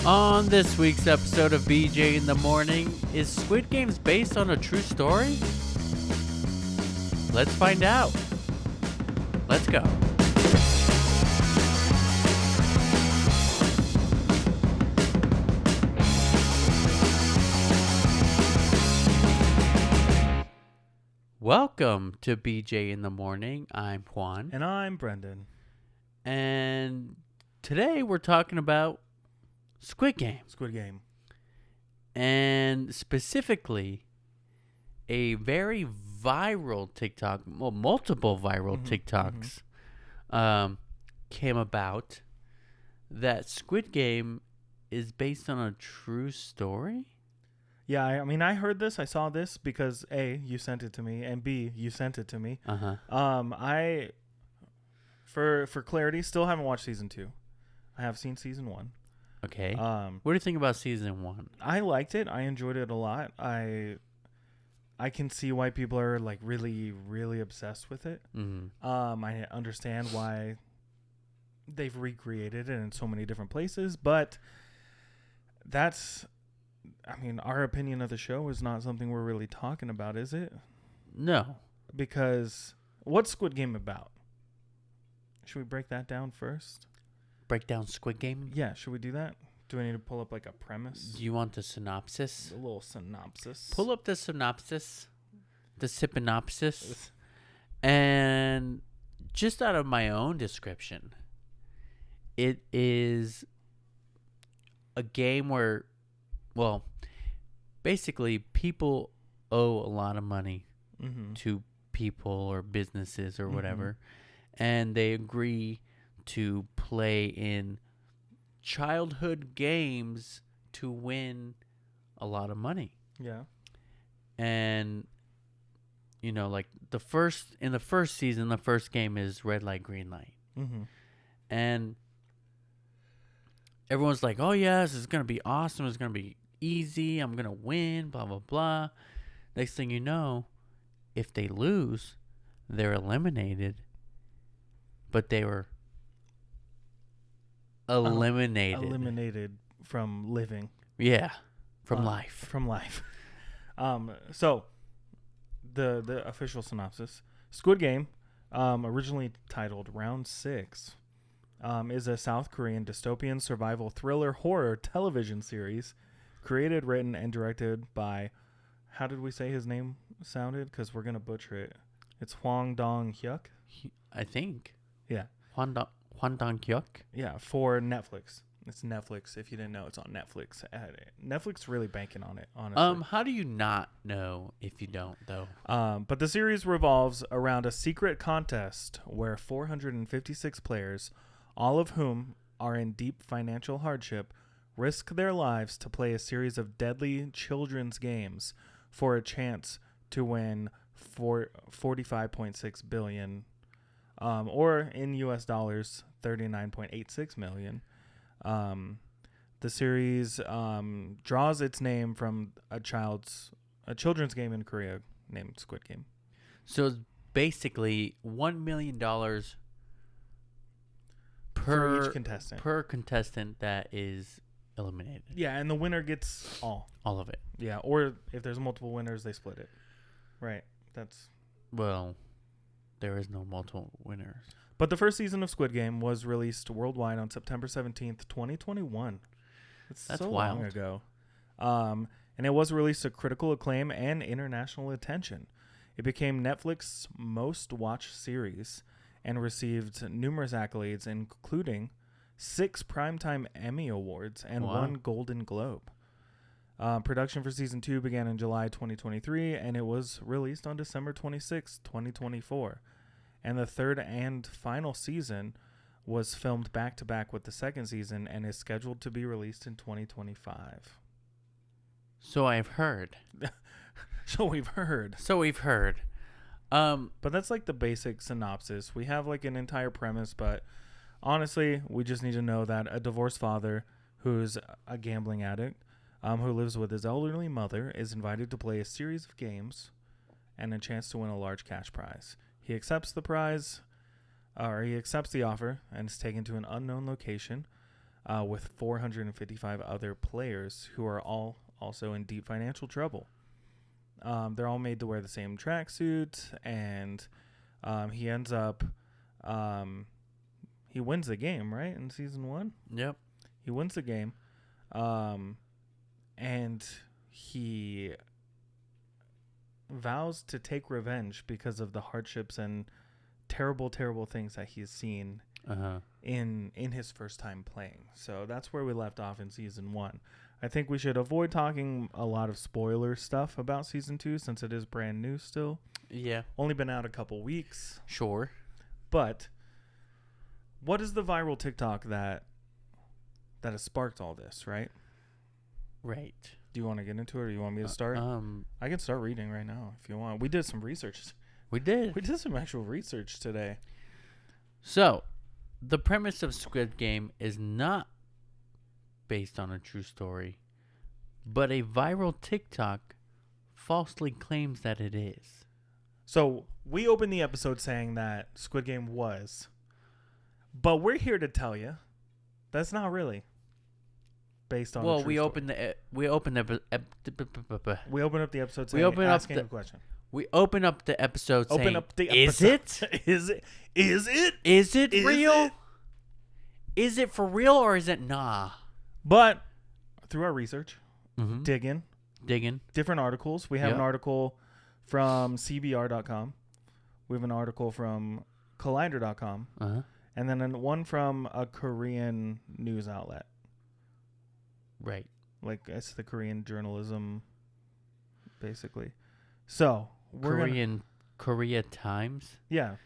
On this week's episode of BJ in the Morning, is Squid Games based on a true story? Let's find out. Let's go. Welcome to BJ in the Morning. I'm Juan. And I'm Brendan. And today we're talking about Squid Game. Squid Game. And specifically, a very viral TikTok, well, multiple viral TikToks came about that Squid Game is based on a true story. Yeah, I mean, I heard this. I saw this because A, you sent it to me, and B, you sent it to me. I, for clarity, still haven't watched season 2. I have seen season 1. Okay. What do you think about season 1? I liked it. I enjoyed it a lot. I can see why people are like really, really obsessed with it. I understand why they've recreated it in so many different places, but that's, I mean, our opinion of the show is not something we're really talking about, is it? No. Because what's Squid Game about? Should we break that down first? Break down Squid Game? Yeah, should we do that? Do we need to pull up like a premise? Do you want the synopsis? A little synopsis. Pull up the synopsis. The synopsis. And just out of my own description, it is a game where, well, basically people owe a lot of money to people or businesses or whatever, and they agree to play in childhood games to win a lot of money. Yeah. And you know, like in the first season, the first game is red light, green light. And everyone's like, oh yeah, this is gonna be awesome, it's gonna be easy, I'm gonna win, blah blah blah. Next thing you know, if they lose, they're eliminated. But they were eliminated from living. Yeah, from life. From life. So the official synopsis: Squid Game, originally titled Round 6, is a South Korean dystopian survival thriller horror television series created, written, and directed by, how did we say his name sounded? Because we're gonna butcher it. It's Hwang Dong-hyuk. I think. Yeah. Hwang Dong-hyuk. Yeah, for Netflix. It's Netflix. If you didn't know, it's on Netflix. Netflix really banking on it, honestly. How do you not know if you don't, though? But the series revolves around a secret contest where 456 players, all of whom are in deep financial hardship, risk their lives to play a series of deadly children's games for a chance to win $45.6 billion, or in U.S. dollars, $39.86 million. The series draws its name from a children's game in Korea named Squid Game. So it's basically $1 million for each contestant. Per contestant that is eliminated. Yeah, and the winner gets all of it. Yeah, or if there's multiple winners, they split it. Right. Well, there is no multiple winners. But the first season of Squid Game was released worldwide on September 17th, 2021. That's so wild. long ago. And it was released to critical acclaim and international attention. It became Netflix's most watched series and received numerous accolades, including 6 Primetime Emmy Awards and 1 Golden Globe. Production for season 2 began in July 2023, and it was released on December 26, 2024. And the third and final season was filmed back-to-back with the second season and is scheduled to be released in 2025. So I've heard. So we've heard. But that's like the basic synopsis. We have like an entire premise, but honestly, we just need to know that a divorced father who's a gambling addict, who lives with his elderly mother, is invited to play a series of games and a chance to win a large cash prize. He accepts the prize, or he accepts the offer and is taken to an unknown location with 455 other players who are all also in deep financial trouble. They're all made to wear the same tracksuit, and he ends up he wins the game, right, in season 1. Yep. He wins the game, and he vows to take revenge because of the hardships and terrible things that he's seen in his first time playing. So that's where we left off in season 1. I think we should avoid talking a lot of spoiler stuff about season 2 since it is brand new still. Yeah. Only been out a couple weeks. Sure. But what is the viral TikTok that has sparked all this, right? Right. Do you want to get into it, or you want me to start? I can start reading right now if you want. We did some research. We did. We did some actual research today. So, the premise of Squid Game is not based on a true story, but a viral TikTok falsely claims that it is. So, we opened the episode saying that Squid Game was, but we're here to tell you that's not really based on. Well, we opened up the episode saying asking a question. We open up the episode saying, open up the "Is episode. it? Is it? Is it? Is it Is real? it?" Is it for real or is it nah?" But through our research, Mm-hmm. digging different articles. We have an article from CBR.com. We have an article from Collider.com. And then one from a Korean news outlet. Right. Like, it's the Korean journalism, basically. So, Korea Times? Yeah.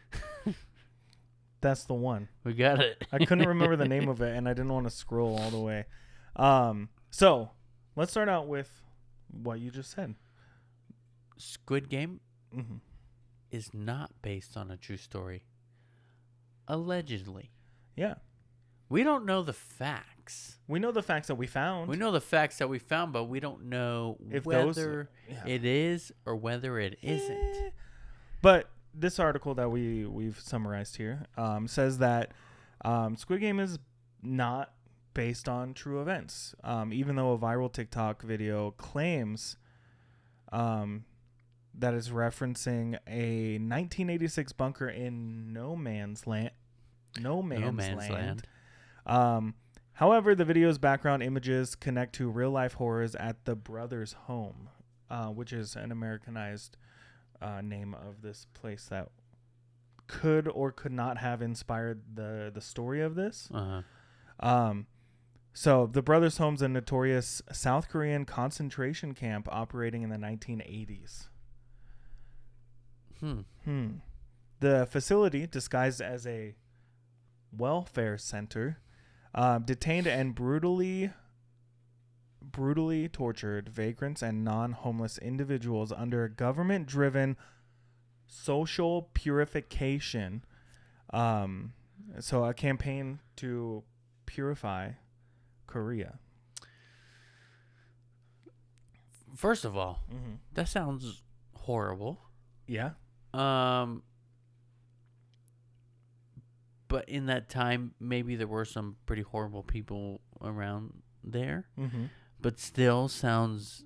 That's the one. We got it. I couldn't remember the name of it, and I didn't want to scroll all the way. So, let's start out with what you just said. Squid Game is not based on a true story. Allegedly. Yeah. We don't know the facts. We know the facts that we found. We know the facts that we found, but we don't know whether it is or whether it isn't. But this article that we've summarized here says that Squid Game is not based on true events. Even though a viral TikTok video claims that is referencing a 1986 bunker in no man's land. However, the video's background images connect to real-life horrors at the brothers' home, which is an Americanized name of this place that could or could not have inspired the story of this. So the brothers' home's a notorious South Korean concentration camp operating in the 1980s. The facility, disguised as a welfare center, detained and brutally tortured vagrants and non-homeless individuals under government-driven social purification. So a campaign to purify Korea. First of all, that sounds horrible. Yeah. But in that time, maybe there were some pretty horrible people around there. But still sounds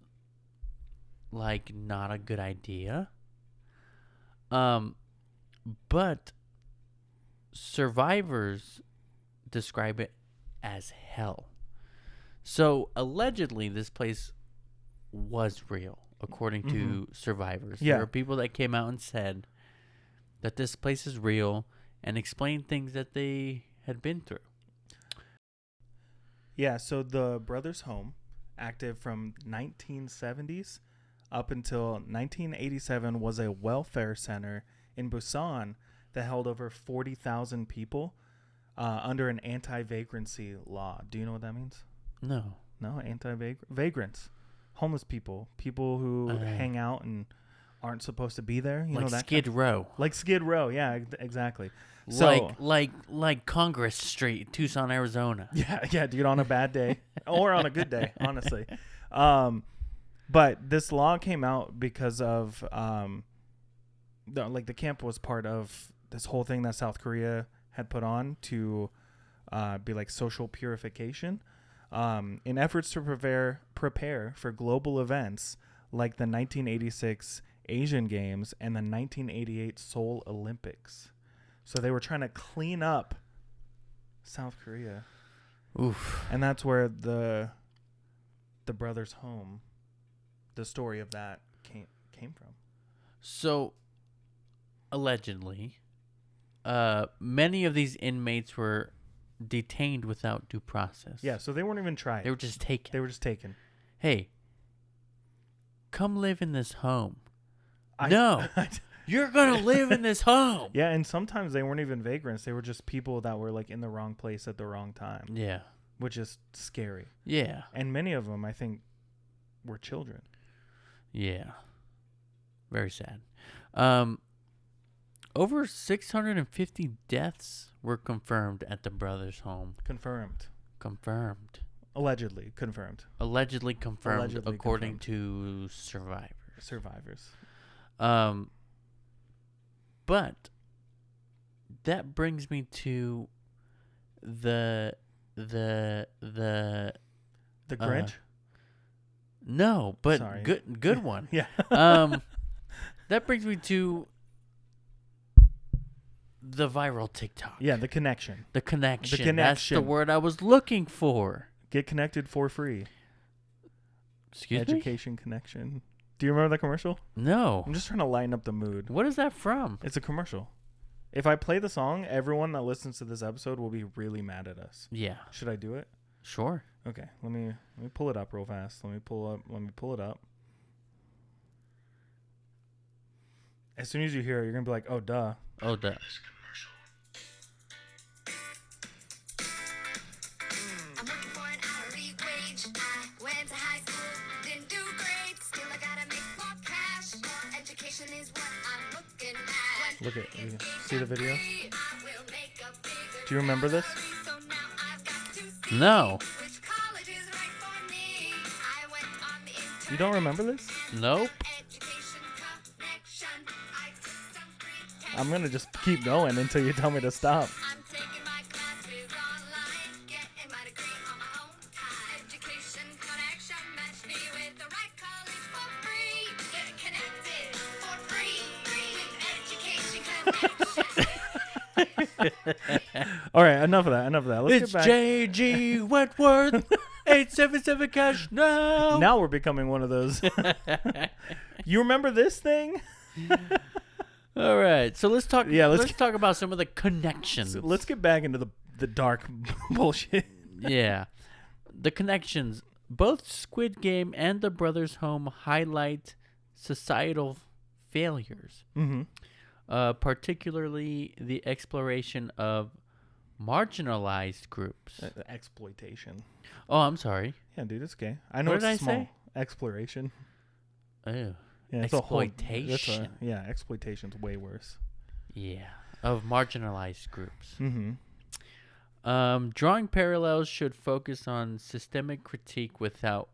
like not a good idea. But survivors describe it as hell. So allegedly, this place was real, according to survivors. Yeah. There are people that came out and said that this place is real and explained things that they had been through. Yeah, so the brothers' home, active from 1970s up until 1987, was a welfare center in Busan that held over 40,000 people under an anti-vagrancy law. Do you know what that means? No. No, vagrants, homeless people who hang out and aren't supposed to be there. You like know that Skid Row. Like Skid Row, yeah, exactly. So, like Congress Street, Tucson, Arizona. Yeah, dude, on a bad day or on a good day, honestly. But this law came out because of the camp was part of this whole thing that South Korea had put on to be like social purification, in efforts to prepare for global events like the 1986 Asian Games and the 1988 Seoul Olympics. So they were trying to clean up South Korea. Oof. And that's where the Brothers' Home, the story of that came from. So, allegedly, many of these inmates were detained without due process. Yeah, so they weren't even tried. They were just taken. Hey, come live in this home. You're going to live in this home. Yeah, and sometimes they weren't even vagrants. They were just people that were like in the wrong place at the wrong time. Yeah. Which is scary. Yeah. And many of them, I think, were children. Yeah. Very sad. Over 650 deaths were confirmed at the brothers' home. Confirmed. Allegedly confirmed, according to survivors. But that brings me to the Grinch? No, but Sorry. good one. Yeah. That brings me to the viral TikTok. Yeah, the connection. The connection. That's the word I was looking for. Get connected for free. Excuse me? Education connection. Do you remember that commercial? No. I'm just trying to lighten up the mood. What is that from? It's a commercial. If I play the song, everyone that listens to this episode will be really mad at us. Yeah. Should I do it? Sure. Okay. Let me pull it up real fast. Let me pull it up. As soon as you hear it, you're gonna be like, "Oh, duh." Oh, duh. Look at you see the video? Do you remember this? No. You don't remember this? Nope. I'm gonna just keep going until you tell me to stop. All right, enough of that. Let's get back. J.G. Wentworth, 877 cash now. Now we're becoming one of those. You remember this thing? All right, so let's talk. Yeah, let's talk about some of the connections. So let's get back into the dark bullshit. Yeah, the connections. Both Squid Game and The Brothers' Home highlight societal failures. Mm-hmm. Particularly the exploration of marginalized groups. Exploitation. Oh, I'm sorry. Yeah, dude, it's gay. I know what it's did small. I say? Exploration. Oh. Yeah, exploitation. Exploitation's way worse. Yeah, of marginalized groups. Mm-hmm. Drawing parallels should focus on systemic critique without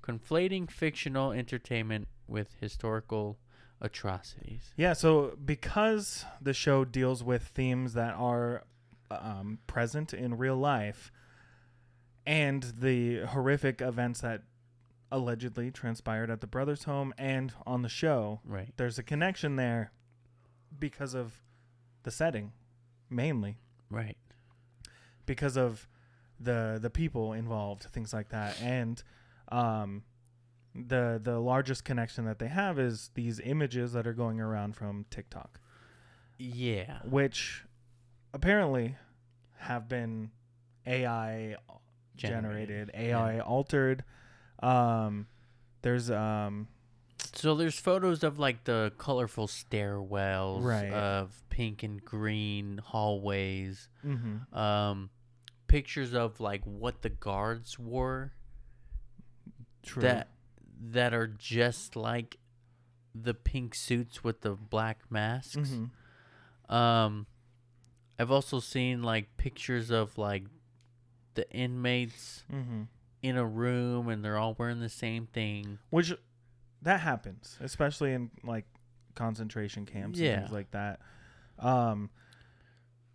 conflating fictional entertainment with historical atrocities. Yeah, so because the show deals with themes that are present in real life and the horrific events that allegedly transpired at the brothers' home and on the show, right, there's a connection there because of the setting, mainly. Right. Because of the people involved, things like that. And the largest connection that they have is these images that are going around from TikTok. Yeah. Which apparently have been AI generated, AI altered. There's so there's photos of like the colorful stairwells, right, of pink and green hallways. Mm-hmm. Pictures of like what the guards wore. True. That are just like the pink suits with the black masks. Mm-hmm. I've also seen like pictures of like the inmates mm-hmm. in a room and they're all wearing the same thing. Which that happens, especially in like concentration camps and things like that.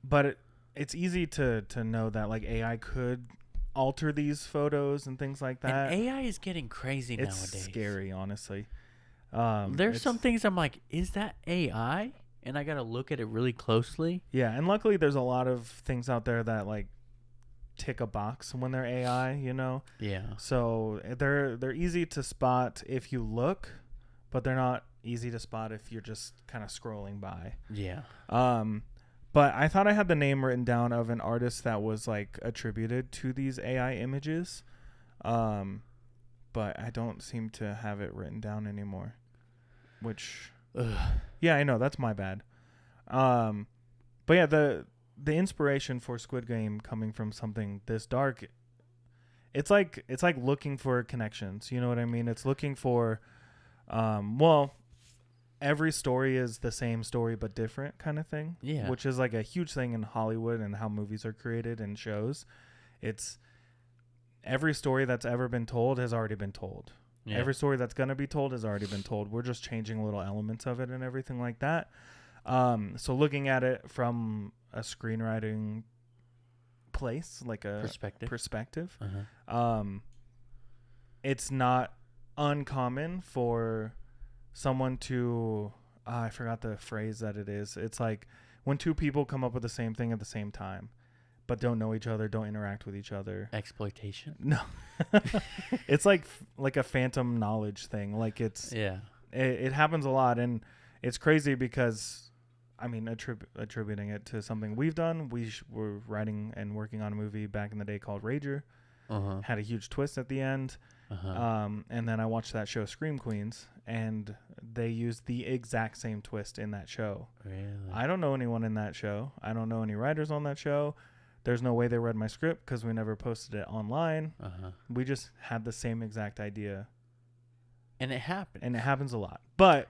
But it's easy to know that like AI could alter these photos and things like that. And AI is getting crazy it's nowadays. Scary, honestly. There's some things I'm like, is that AI? And I gotta look at it really closely. Yeah, and luckily there's a lot of things out there that like tick a box when they're AI, you know. Yeah. So they're easy to spot if you look, but they're not easy to spot if you're just kind of scrolling by. Yeah. But I thought I had the name written down of an artist that was like attributed to these AI images. But I don't seem to have it written down anymore. Which yeah, I know, that's my bad. But yeah, the inspiration for Squid Game coming from something this dark, it's like looking for connections, you know what I mean? It's looking for well, every story is the same story but different kind of thing. Yeah. Which is like a huge thing in Hollywood and how movies are created and shows. It's every story that's ever been told has already been told. Yeah. Every story that's going to be told has already been told. We're just changing little elements of it and everything like that. So looking at it from a screenwriting place, like a perspective, it's not uncommon for someone to I forgot the phrase that it is. It's like when two people come up with the same thing at the same time but don't know each other, don't interact with each other. Exploitation? No. It's like a phantom knowledge thing. Like it's it happens a lot, and it's crazy because I mean attributing it to something we've done. We were writing and working on a movie back in the day called Rager. Had a huge twist at the end. And then I watched that show Scream Queens, and they used the exact same twist in that show. Really? I don't know anyone in that show. I don't know any writers on that show. There's no way they read my script because we never posted it online. We just had the same exact idea. And it happened. And it happens a lot. But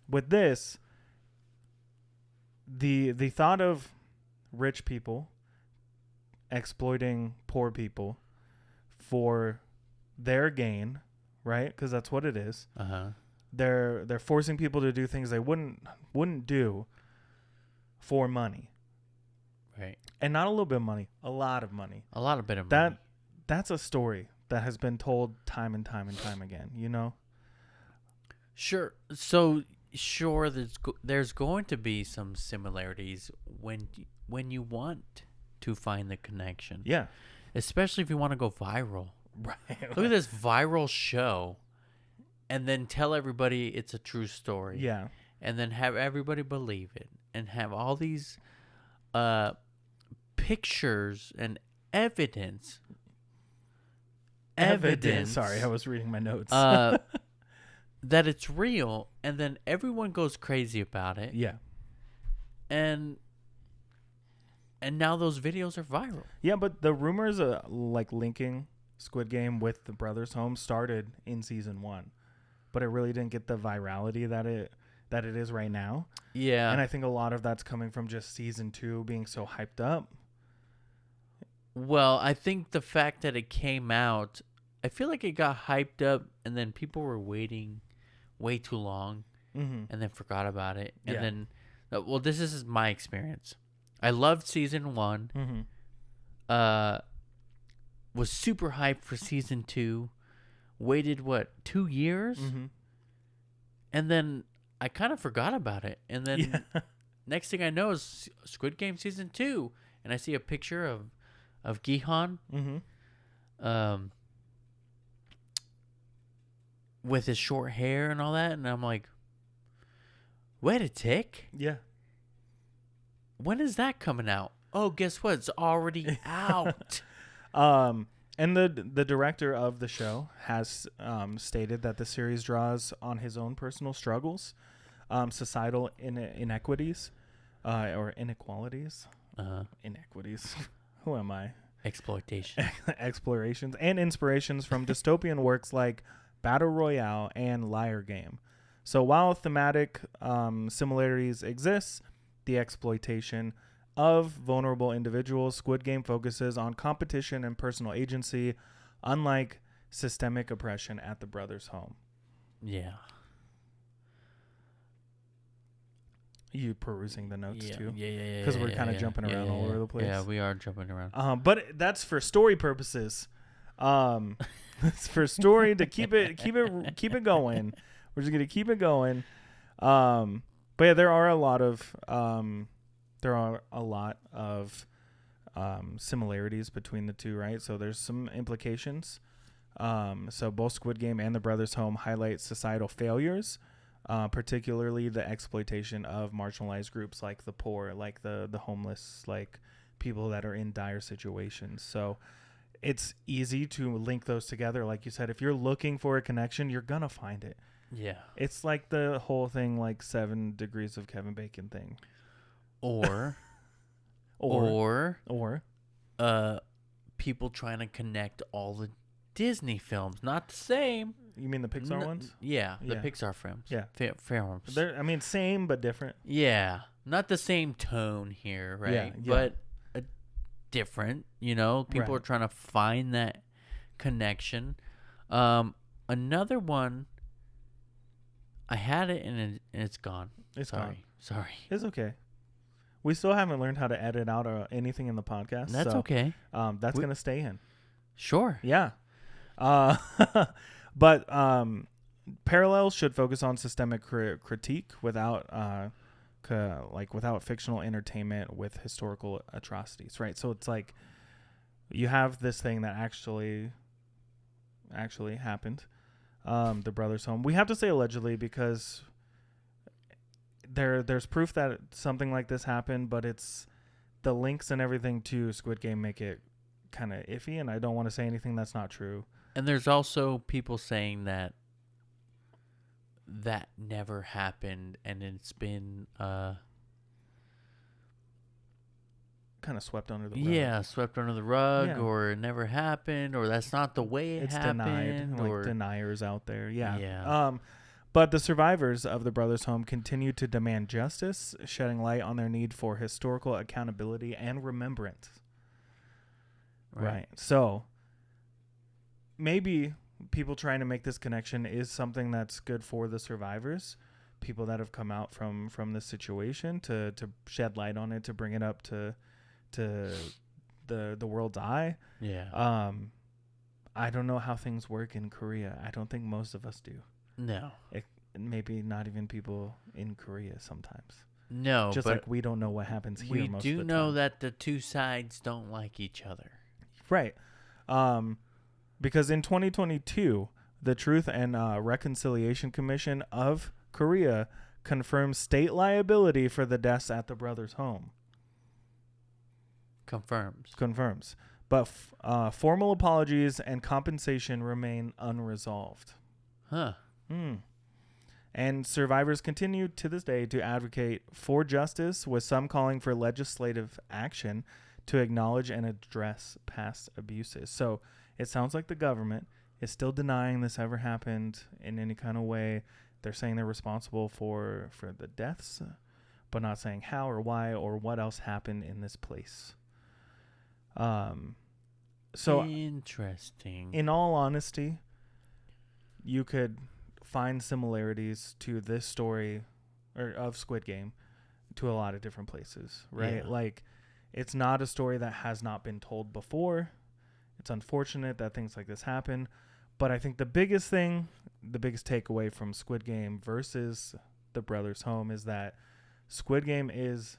with this, the thought of rich people exploiting poor people for their gain, right? Because that's what it is. They're forcing people to do things they wouldn't do for money. Right. And not a little bit of money, a lot of money. A lot of bit of money. That's a story that has been told time and time and time again, you know? Sure. So sure, there's going to be some similarities when you want to find the connection. Yeah. Especially if you want to go viral. Right. Look at this viral show and then tell everybody it's a true story. Yeah. And then have everybody believe it and have all these pictures and evidence. Sorry, I was reading my notes. That it's real, and then everyone goes crazy about it. Yeah. And now those videos are viral. Yeah, but the rumors like linking Squid Game with the Brothers Home started in season 1, but it really didn't get the virality that it is right now. Yeah. And I think a lot of that's coming from just season 2 being so hyped up. Well, I think the fact that it came out, I feel like it got hyped up and then people were waiting way too long and then forgot about it. And then, well, this is my experience. I loved season 1. Was super hyped for season 2. Waited, 2 years? And then I kind of forgot about it. And then next thing I know is Squid Game season 2. And I see a picture of Gihan. With his short hair and all that. And I'm like, wait a tick. Yeah. When is that coming out? Oh, guess what? It's already out. And the director of the show has stated that the series draws on his own personal struggles, societal inequities, or inequalities. Inequities. Who am I? Exploitation. Explorations and inspirations from dystopian works like Battle Royale and Liar Game. So while thematic similarities exist, the exploitation of vulnerable individuals, Squid Game focuses on competition and personal agency, unlike systemic oppression at the brothers' home. Yeah. You perusing the notes too? Yeah. Because we're kind of jumping around all over the place. Yeah, we are jumping around. But that's for story purposes. It's for story to keep it going. We're just gonna keep it going. But yeah, there are a lot of similarities between the two, right? So there's some implications. So both Squid Game and The Brothers Home highlight societal failures, particularly the exploitation of marginalized groups like the poor, like the homeless, like people that are in dire situations. So it's easy to link those together. Like you said, if you're looking for a connection, you're going to find it. Yeah. It's like the whole thing, like 7 Degrees of Kevin Bacon thing. Or people trying to connect all the Disney films. Not the same. You mean the Pixar ones? Yeah, the Pixar films. Yeah. Films. They're, same but different. Yeah. Not the same tone here, right? Yeah. But different, People are trying to find that connection. Another one, I had it and it's gone. Sorry. It's okay. We still haven't learned how to edit out anything in the podcast. That's okay. That's going to stay in. Sure. Yeah. But parallels should focus on systemic critique without fictional entertainment with historical atrocities, right? So it's like you have this thing that actually happened. The Brothers Home. We have to say allegedly because there's proof that something like this happened, but it's the links and everything to Squid Game make it kind of iffy, and I don't want to say anything that's not true. And there's also people saying that never happened, and it's been kind of swept under the rug. Yeah, swept under the rug, or it never happened, or that's not the way it happened. Denied, or deniers out there. Yeah. But the survivors of the Brothers Home continue to demand justice, shedding light on their need for historical accountability and remembrance. Right. So maybe people trying to make this connection is something that's good for the survivors, people that have come out from this situation, to shed light on it, to bring it up to the world's eye. Yeah. I don't know how things work in Korea. I don't think most of us do. No. Maybe not even people in Korea sometimes. No, just like we don't know what happens here. We do know that the two sides don't like each other. Right. Because in 2022, the Truth and Reconciliation Commission of Korea confirmed state liability for the deaths at the Brothers' Home. Confirms. But formal apologies and compensation remain unresolved. Huh. And survivors continue to this day to advocate for justice, with some calling for legislative action to acknowledge and address past abuses. So it sounds like the government is still denying this ever happened in any kind of way. They're saying they're responsible for the deaths, but not saying how or why or what else happened in this place. So interesting. In all honesty, you could find similarities to this story of Squid Game to a lot of different places, right? Yeah. Like, it's not a story that has not been told before. It's unfortunate that things like this happen, but I think the biggest takeaway from Squid Game versus The Brothers Home is that Squid Game is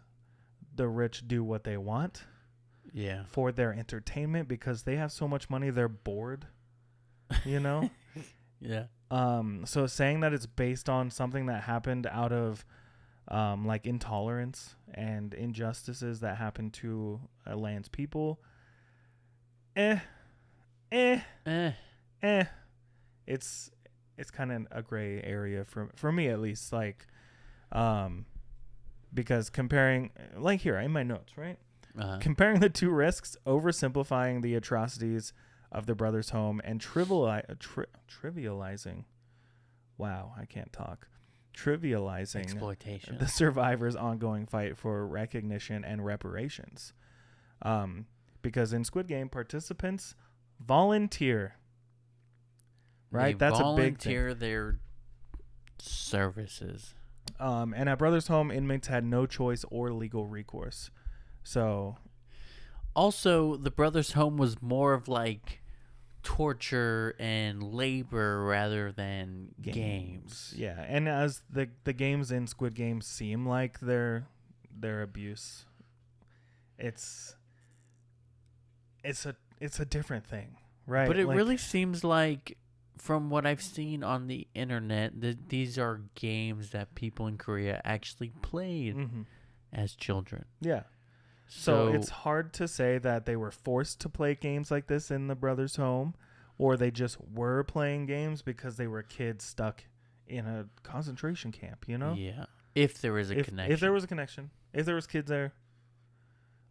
the rich do what they want for their entertainment because they have so much money, they're bored, Yeah. So saying that it's based on something that happened out of like intolerance and injustices that happened to a land's people, it's kind of a gray area for me, at least, like because comparing, like here in my notes, right, comparing the two risks, oversimplifying the atrocities of the Brothers' Home and trivializing exploitation, the survivors' ongoing fight for recognition and reparations. Because in Squid Game, participants volunteer. Right? That's a big thing. Volunteer their services. And at Brothers Home, inmates had no choice or legal recourse. So, Also, the Brothers' Home was more of like torture and labor rather than games. Yeah, and as the games in Squid Game seem like their abuse, it's a different thing, right? But it Like, really seems like, from what I've seen on the internet, that these are games that people in Korea actually played as children. Yeah. So it's hard to say that they were forced to play games like this in the Brothers' Home, or they just were playing games because they were kids stuck in a concentration camp, you know? Yeah. If there is a connection. If there was a connection. If there was kids there,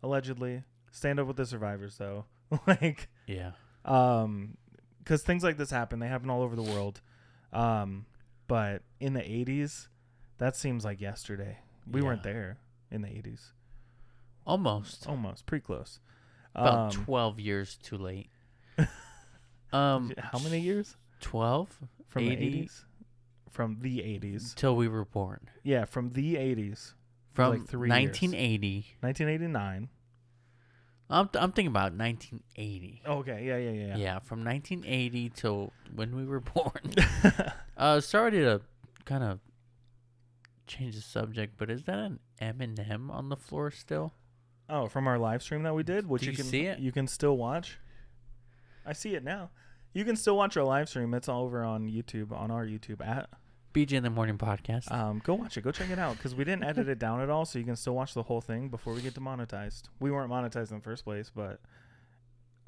allegedly. Stand up with the survivors, though. Like, yeah. Because things like this happen. They happen all over the world. But in the 80s, that seems like yesterday. We weren't there in the 80s. Almost. Pretty close. About 12 years too late. How many years? 12? From 80? the 80s? From the 80s. Till we were born. Yeah, from the 80s. From like 3 1980. years. 1989. I'm thinking about 1980. Okay, yeah. Yeah, from 1980 till when we were born. Sorry to kind of change the subject, but is that an M&M on the floor still? Oh, from our live stream that we did, which Do you can see it? You can still watch. I see it now. You can still watch our live stream. It's all over on YouTube, on our YouTube at BJ in the Morning Podcast. Go watch it. Go check it out because we didn't edit it down at all, so you can still watch the whole thing before we get demonetized. We weren't monetized in the first place, but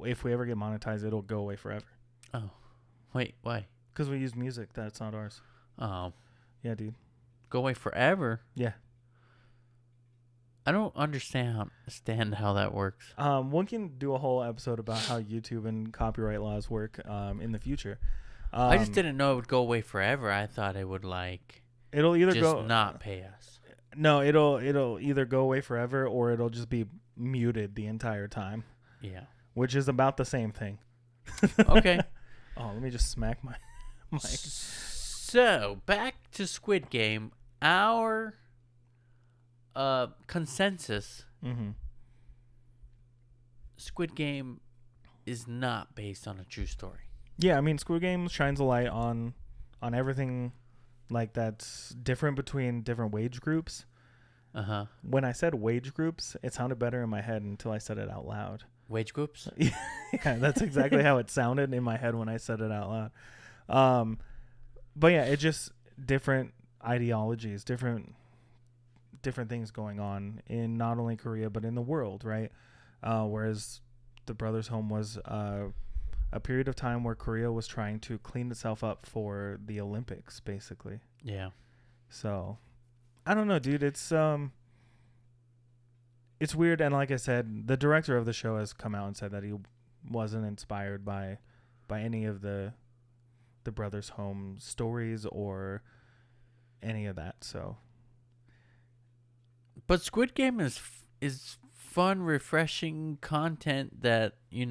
if we ever get monetized, it'll go away forever. Oh, wait, why? Because we use music that's not ours. Oh, yeah, dude. Go away forever. Yeah. I don't understand how that works. We can do a whole episode about how YouTube and copyright laws work in the future. I just didn't know it would go away forever. I thought it would it'll either just not pay us. No, it'll either go away forever or it'll just be muted the entire time. Yeah. Which is about the same thing. Okay. Oh, let me just smack my mic. So, back to Squid Game. Our consensus. Squid Game is not based on a true story. Yeah, I mean, Squid Game shines a light on everything like that's different between different wage groups. Uh-huh. When I said wage groups, it sounded better in my head until I said it out loud. Wage groups? Yeah, that's exactly how it sounded in my head when I said it out loud. But yeah, it just different ideologies, different things going on in not only Korea but in the world, right? Whereas the Brothers' Home was a period of time where Korea was trying to clean itself up for the Olympics, basically. Yeah. So, I don't know, dude. It's weird, and like I said, the director of the show has come out and said that he wasn't inspired by any of the Brothers' Home stories or any of that. So, but Squid Game is fun, refreshing content that, in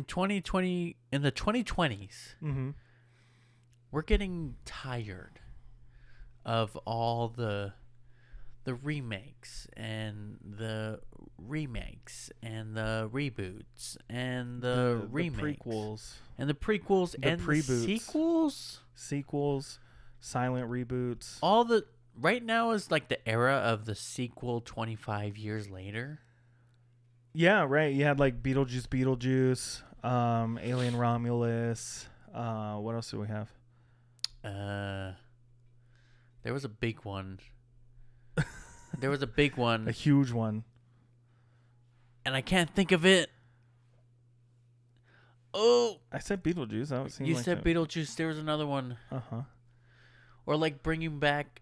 2020, in the 2020s, we're getting tired of all the remakes and the remakes and the reboots and the remakes, the prequels and the prequels and the sequels, silent reboots. All the right now is like the era of the sequel 25 years later. Yeah, right. You had like Beetlejuice, Alien Romulus. What else do we have? There was a big one. A huge one. And I can't think of it. Oh, I said Beetlejuice. You said Beetlejuice. There was another one. Uh-huh. Or like bringing back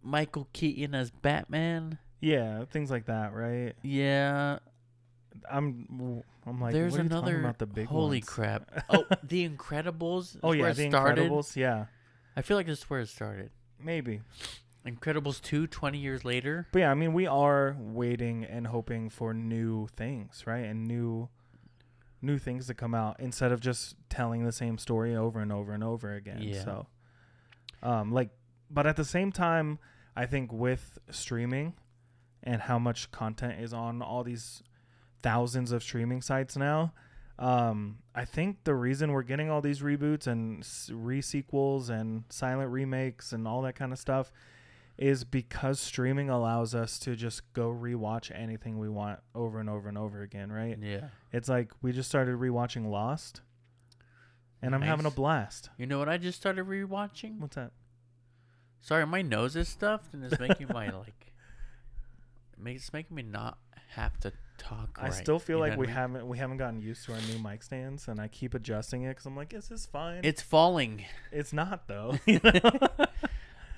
Michael Keaton as Batman. Yeah, things like that, right? Yeah. I'm like, there's what are you another talking about the big holy ones? crap. Oh, The Incredibles. Oh yeah, The Incredibles. Yeah. I feel like this is where it started. Maybe. Incredibles 2, 20 years later. But yeah, I mean, we are waiting and hoping for new things, right? And new new things to come out instead of just telling the same story over and over and over again. Yeah. So, but at the same time, I think with streaming and how much content is on all these thousands of streaming sites now, I think the reason we're getting all these reboots and re-sequels and silent remakes and all that kind of stuff is because streaming allows us to just go rewatch anything we want over and over and over again, right? Yeah. It's like we just started rewatching Lost, and I'm having a blast. You know what I just started rewatching? What's that? Sorry, my nose is stuffed, and it's making it's making me not have to talk. I still feel like we haven't gotten used to our new mic stands, and I keep adjusting it because I'm like, is this fine? It's falling. It's not though.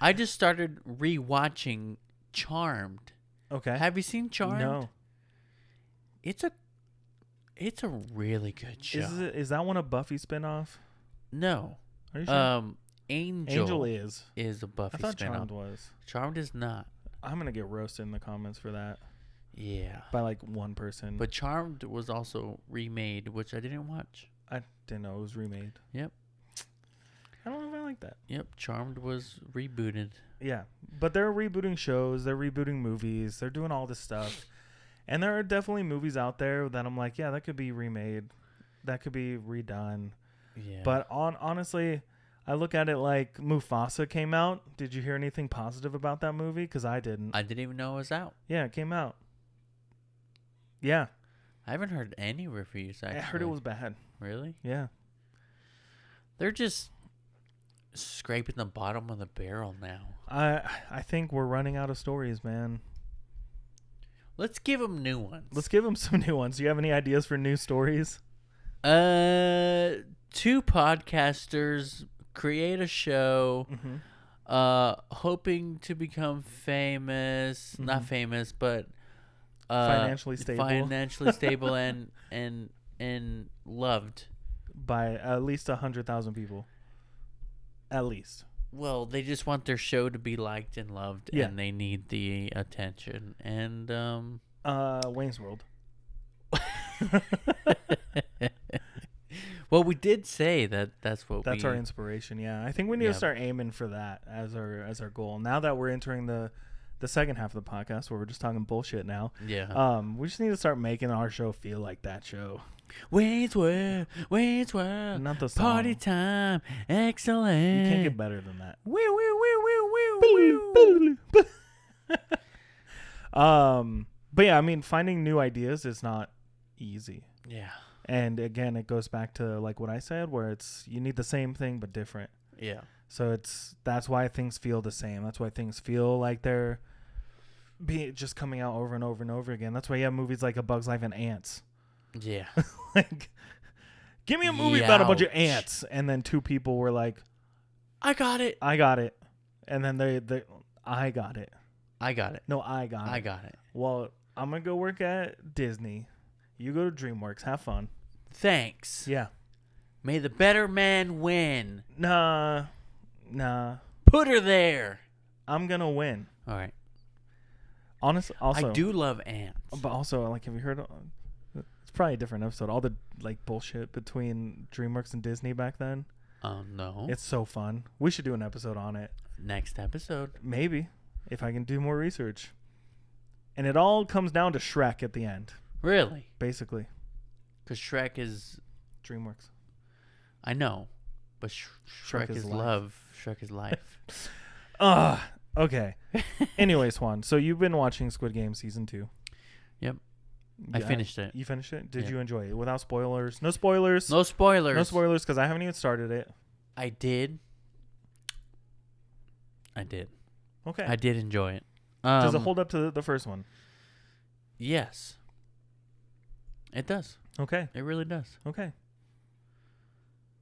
I just started rewatching Charmed. Okay. Have you seen Charmed? No. It's a really good show. Is that one a Buffy spinoff? No. Are you sure? Angel is a Buffy I thought spinoff. Charmed was. Charmed is not. I'm gonna get roasted in the comments for that. Yeah. By like one person. But Charmed was also remade, which I didn't watch. I didn't know it was remade. Yep. I don't know if I like that. Yep. Charmed was rebooted. Yeah. But they're rebooting shows. They're rebooting movies. They're doing all this stuff. And there are definitely movies out there that I'm like, yeah, that could be remade. That could be redone. Yeah. But honestly, I look at it like Mufasa came out. Did you hear anything positive about that movie? Because I didn't. I didn't even know it was out. Yeah, it came out. Yeah. I haven't heard any reviews, actually. I heard it was bad. Really? Yeah. They're just scraping the bottom of the barrel now. I think we're running out of stories, man. Let's give them new ones. Let's give them some new ones. Do you have any ideas for new stories? 2 podcasters create a show, hoping to become famous. Not famous, but financially stable and loved by at least 100,000 people. At least. Well, they just want their show to be liked and loved, and they need the attention. And Wayne's World. Well, we did say that's our inspiration. Yeah, I think we need to start aiming for that as our goal. Now that we're entering the second half of the podcast, where we're just talking bullshit now. Yeah. We just need to start making our show feel like that show. Wayne's World. Not the song. Party time, excellent. You can't get better than that. But yeah, I mean, finding new ideas is not easy. Yeah. And again, it goes back to like what I said, where you need the same thing but different. Yeah. So that's why things feel the same. That's why things feel like they're just coming out over and over and over again. That's why you have movies like A Bug's Life and Ants. Yeah. Like, give me a movie about a bunch of ants, and then 2 people were like, I got it. And then they I got it. No, I got it. Well, I'm gonna go work at Disney. You go to DreamWorks. Have fun. Thanks. Yeah. May the better man win. Nah. Put her there. I'm gonna win. All right. Honestly, also I do love ants. But also, like, have you heard? It's probably a different episode. All the like bullshit between DreamWorks and Disney back then. No. It's so fun. We should do an episode on it. Next episode. Maybe, if I can do more research. And it all comes down to Shrek at the end. Really? Basically. Because Shrek is DreamWorks. I know, but Shrek is love. Shrek is life. Okay. Anyways, Juan, so you've been watching Squid Game season 2. Yep. I finished it. You finished it? Did you enjoy it? Without spoilers? No spoilers. No spoilers. No spoilers, because I haven't even started it. I did. Okay. I did enjoy it. Does it hold up to the first one? Yes. It does. Okay. It really does. Okay.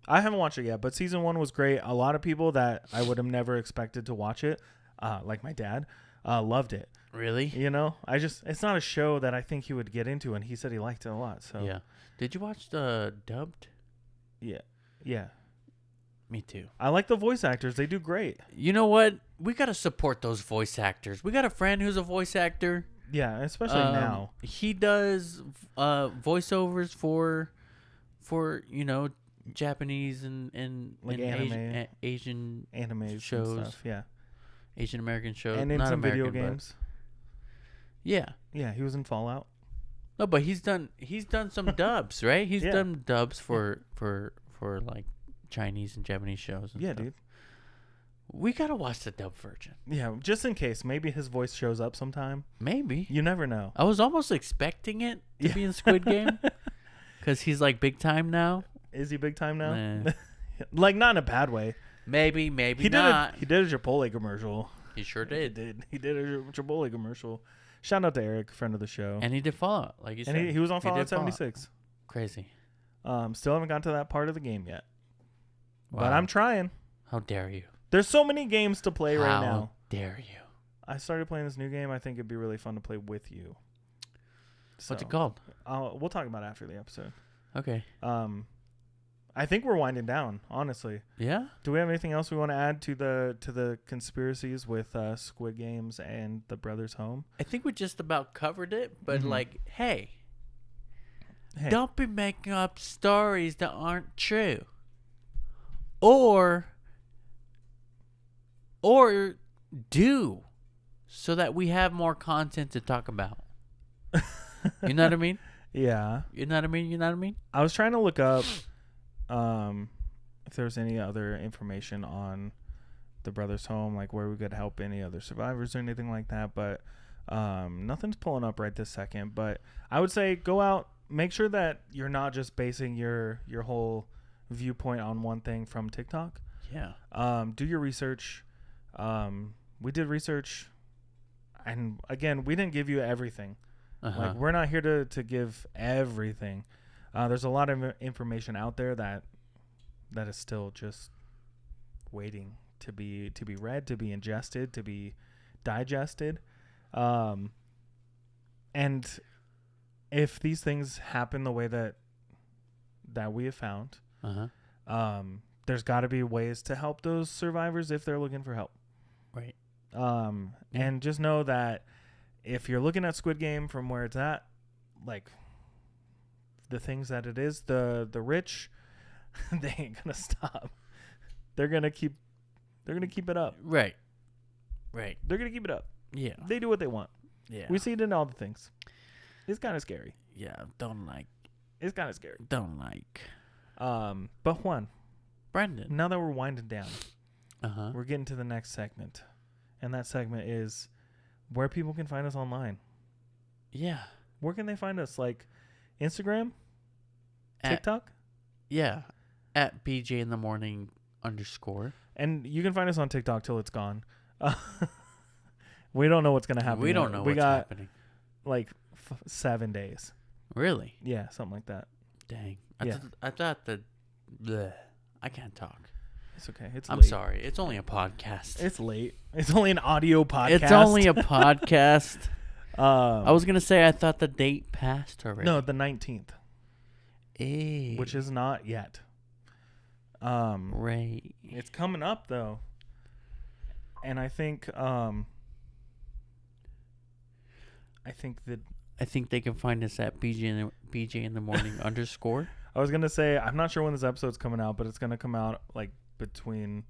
I haven't watched it yet, but season 1 was great. A lot of people that I would have never expected to watch it, like my dad, loved it. Really? You know, it's not a show that I think he would get into, and he said he liked it a lot. So yeah. Did you watch the dubbed? Yeah. Yeah. Me too. I like the voice actors. They do great. You know what? We got to support those voice actors. We got a friend who's a voice actor. Yeah, especially now. He does voiceovers for for Japanese and Like and Asian animes shows, and stuff. Yeah, Asian American shows, and in not some American, video games. Yeah. Yeah, he was in Fallout. No, but he's done some dubs, right? He's Yeah. done dubs for like Chinese and Japanese shows. And Yeah, stuff. dude. We gotta watch the dub version. Yeah, just in case. Maybe his voice shows up sometime. Maybe. You never know. I was almost expecting it to be in Squid Game because he's like big time now. Is he big time now? Nah. Like, not in a bad way. Maybe He not. He did a Chipotle commercial. He sure did. He did a Chipotle commercial. Shout out to Eric, friend of the show. And he did Fallout, like you said. And he was on did Fallout 76. Crazy. Still haven't gotten to that part of the game yet. Wow. But I'm trying. How dare you? There's so many games to play right now. How dare you? I started playing this new game. I think it'd be really fun to play with you. What's it called? We'll talk about it after the episode. Okay. I think we're winding down, honestly. Yeah? Do we have anything else we want to add to the conspiracies with Squid Games and the Brothers Home? I think we just about covered it, but like, hey, don't be making up stories that aren't true. Or do, so that we have more content to talk about. You know what I mean? Yeah. You know what I mean? You know what I mean? I was trying to look up if there's any other information on the Brothers Home, like where we could help any other survivors or anything like that, but nothing's pulling up right this second. But I would say go out, make sure that you're not just basing your whole viewpoint on one thing from TikTok. Yeah. Do your research. We did research, and again, we didn't give you everything. Like, we're not here to give everything. There's a lot of information out there that is still just waiting to be read, to be ingested, to be digested. And if these things happen the way that we have found, there's got to be ways to help those survivors if they're looking for help. Right. And just know that if you're looking at Squid Game from where it's at, like the things that it is, the rich, they ain't gonna stop. They're gonna keep it up. Right. They're gonna keep it up. Yeah. They do what they want. Yeah. We see it in all the things. It's kind of scary. Yeah. Don't like. It's kind of scary. Don't like. But Juan, Brendan. now that we're winding down, We're we're getting to the next segment, and that segment is where people can find us online. Yeah. Where can they find us? Like Instagram, At- TikTok, Yeah. At BJ in the morning _ and you can find us on TikTok till it's gone. We don't know what's gonna happen. We yet. don't know We what's got happening. like 7 days. Really? Yeah, something like that. Dang. Yeah. I thought that. Bleh, I can't talk. It's okay. It's I'm late. sorry. It's only a podcast. It's late. It's only an audio podcast. It's only a podcast. I I was gonna say I thought the date passed already. no, the 19th, Hey. which is not yet. Right. It's coming up though, and I think I think they can find us at BJ in the morning _ I was gonna say I'm not sure when this episode's coming out, but it's gonna come out like between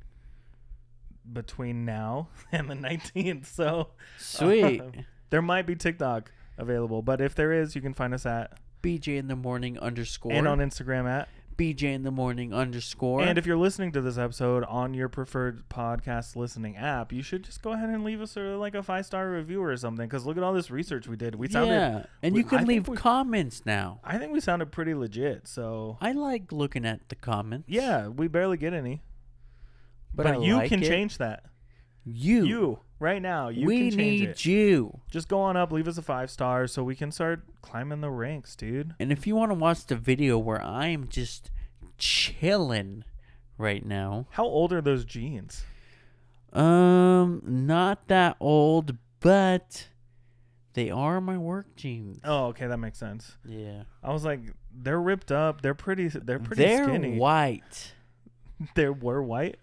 now and the 19th. So Sweet. there might be TikTok available, but if there is, you can find us at BJ in the morning _ and on Instagram at. BJ in the morning _ And if you're listening to this episode on your preferred podcast listening app, you should just go ahead and leave us like a 5-star review or something. Because look at all this research we did. We sounded. Yeah, and you can leave comments now. I think we sounded pretty legit. So I like looking at the comments. yeah, we barely get any. But I you like can it. change that. You right now. You we can change need it. you. Just go on up, leave us a 5-star so we can start climbing the ranks, dude. And if you want to watch the video where I'm just chilling right now. How old are those jeans? Not that old, but they are my work jeans. Oh, okay, that makes sense. Yeah. I was like, they're ripped up. They're pretty They're skinny. white. They were white?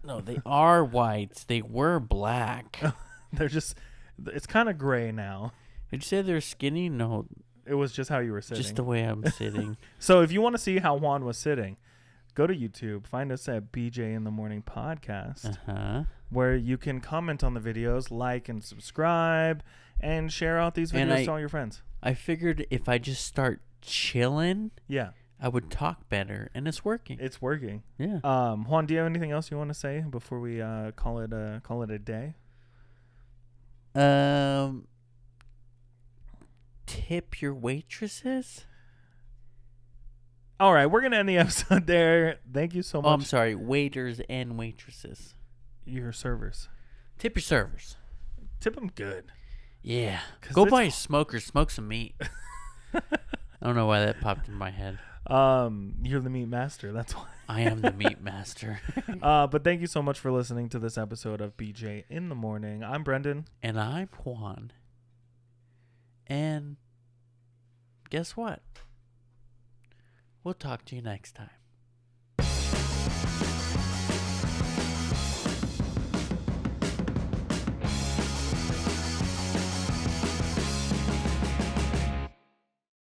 No, they are white. They were black. They're just, it's kind of gray now. Did you say they're skinny? No. It was just how you were sitting. Just the way I'm sitting. So if you want to see how Juan was sitting, go to YouTube. Find us at BJ in the Morning Podcast, where you can comment on the videos, like and subscribe, and share out these videos to all your friends. I figured if I just start chilling, I would talk better, and it's working. It's working. Yeah. Juan, do you have anything else you want to say before we call it a day? Tip your waitresses. All right, we're gonna end the episode there. Thank you so much. Oh, I'm sorry, waiters and waitresses. Your servers. Tip your servers. Tip them good. Yeah. Go buy a smoker. Smoke some meat. I don't know why that popped in my head. You're the meat master. That's why. I am the meat master. But thank you so much for listening to this episode of BJ in the Morning. I'm Brendan. And I'm Juan. And guess what? We'll talk to you next time.